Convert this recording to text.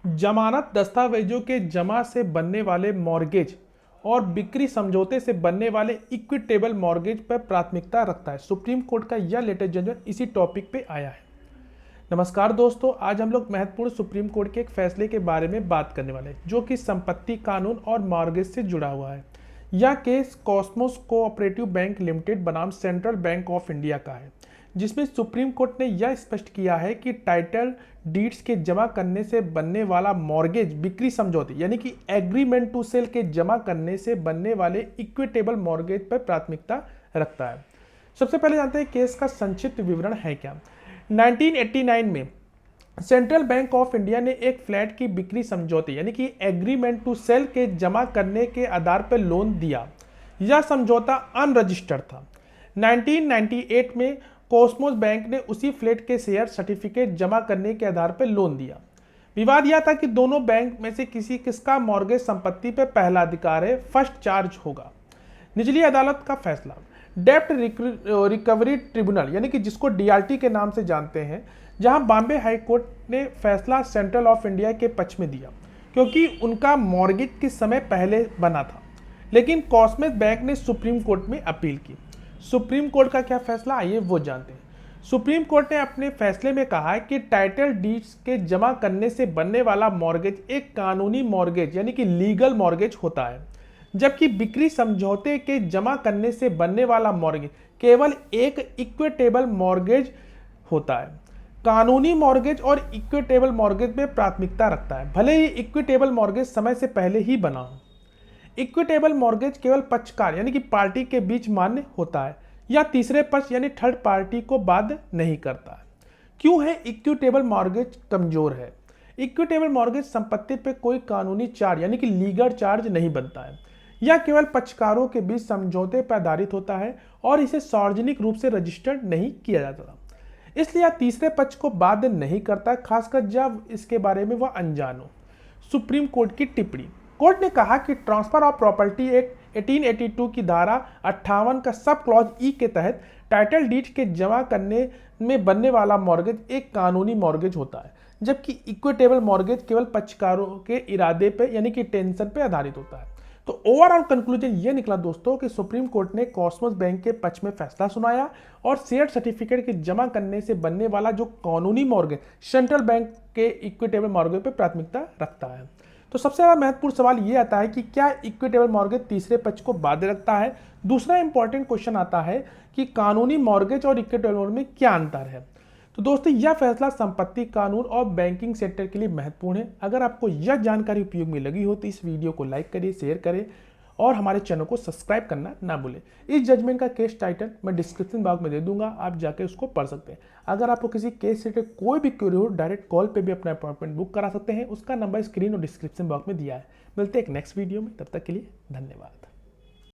जमानत दस्तावेजों के जमा से बनने वाले मॉर्गेज और बिक्री समझौते से बनने वाले इक्विटेबल मॉर्गेज पर प्राथमिकता रखता है। सुप्रीम कोर्ट का यह लेटेस्ट जजमेंट इसी टॉपिक पे आया है। नमस्कार दोस्तों, आज हम लोग महत्वपूर्ण सुप्रीम कोर्ट के एक फैसले के बारे में बात करने वाले हैं जो कि संपत्ति कानून और मॉर्गेज से जुड़ा हुआ है। यह case Cosmos cooperative bank limited बनाम सेंट्रल बैंक ऑफ इंडिया का है, जिसमें सुप्रीम कोर्ट ने यह स्पष्ट किया है कि टाइटल डीड्स के जमा करने से बनने वाला मॉर्गेज बिक्री समझौते यानी कि एग्रीमेंट टू सेल के जमा करने से बनने वाले इक्विटेबल मॉर्गेज पर प्राथमिकता रखता है। सबसे पहले जानते हैं केस का संक्षिप्त विवरण है क्या। 1989 में सेंट्रल बैंक ऑफ इंडिया ने एक फ्लैट की बिक्री समझौते यानी कि एग्रीमेंट टू सेल के जमा करने के आधार पर लोन दिया। यह समझौता अनरजिस्टर्ड था। 1998 में कॉस्मोस बैंक ने उसी फ्लैट के शेयर सर्टिफिकेट जमा करने के आधार पर लोन दिया। विवाद यह था कि दोनों बैंक में से किसका मॉर्गेज संपत्ति पर पहला अधिकार है, फर्स्ट चार्ज होगा। निचली अदालत का फैसला डेब्ट रिकवरी ट्रिब्यूनल यानी कि जिसको डीआरटी के नाम से जानते हैं, जहां बॉम्बे हाई कोर्ट ने फैसला सेंट्रल ऑफ इंडिया के पक्ष में दिया क्योंकि उनका मॉर्गेज किस समय पहले बना था। लेकिन कॉस्मोस बैंक ने सुप्रीम कोर्ट में अपील की। सुप्रीम कोर्ट का क्या फैसला, आइए वो जानते हैं। सुप्रीम कोर्ट ने अपने फैसले में कहा है कि टाइटल डीड्स के जमा करने से बनने वाला मॉर्गेज एक कानूनी मॉर्गेज यानी कि लीगल मॉर्गेज होता है, जबकि बिक्री समझौते के जमा करने से बनने वाला मॉर्गेज केवल एक इक्विटेबल मॉर्गेज होता है। कानूनी मॉर्गेज और इक्विटेबल मॉर्गेज में प्राथमिकता रखता है, भले ही इक्विटेबल मॉर्गेज समय से पहले ही बना हो। इक्विटेबल मॉर्गेज केवल पक्षकार यानी कि पार्टी के बीच मान्य होता है या तीसरे पक्ष यानी थर्ड पार्टी को बाध्य नहीं करता है। क्यों है इक्विटेबल मॉर्गेज कमजोर है? इक्विटेबल मॉर्गेज संपत्ति पे कोई कानूनी चार्ज यानी कि लीगल चार्ज नहीं बनता है। यह केवल पक्षकारों के बीच समझौते पर आधारित होता है और इसे सार्वजनिक रूप से रजिस्टर्ड नहीं किया जाता, इसलिए यह तीसरे पक्ष को बाध्य नहीं करता, खासकर जब इसके बारे में वह अनजान हो। सुप्रीम कोर्ट की टिप्पणी। कोर्ट ने कहा कि ट्रांसफर ऑफ प्रॉपर्टी एक्ट 1882 की धारा 58 का सब क्लॉज ई के तहत टाइटल डीड के जमा करने में बनने वाला मॉर्गेज एक कानूनी मॉर्गेज होता है, जबकि इक्विटेबल मॉर्गेज केवल पक्षकारों के इरादे पे यानी कि टेंशन पे आधारित होता है। तो ओवरऑल कंक्लूजन ये निकला दोस्तों कि सुप्रीम कोर्ट ने कॉस्मोस बैंक के पक्ष में फैसला सुनाया और शेयर सर्टिफिकेट के जमा करने से बनने वाला जो कानूनी मॉर्गेज सेंट्रल बैंक के इक्विटेबल मॉर्गेज पे प्राथमिकता रखता है। तो सबसे ज्यादा महत्वपूर्ण सवाल ये आता है कि क्या इक्विटेबल मॉर्गेज तीसरे पक्ष को बाध्य रखता है। दूसरा इंपॉर्टेंट क्वेश्चन आता है कि कानूनी मॉर्गेज और इक्विटेबल मॉर्गेज में क्या अंतर है। तो दोस्तों, यह फैसला संपत्ति कानून और बैंकिंग सेक्टर के लिए महत्वपूर्ण है। अगर आपको यह जानकारी उपयोग में लगी हो तो इस वीडियो को लाइक करिए, शेयर करें और हमारे चैनल को सब्सक्राइब करना ना भूलें। इस जजमेंट का केस टाइटल मैं डिस्क्रिप्शन बॉक्स में दे दूंगा, आप जाके उसको पढ़ सकते हैं। अगर आपको किसी केस से कोई भी क्वेरी हो, डायरेक्ट कॉल पे भी अपना अपॉइंटमेंट बुक करा सकते हैं। उसका नंबर स्क्रीन और डिस्क्रिप्शन बॉक्स में दिया है। मिलते हैं एक नेक्स्ट वीडियो में, तब तक के लिए धन्यवाद।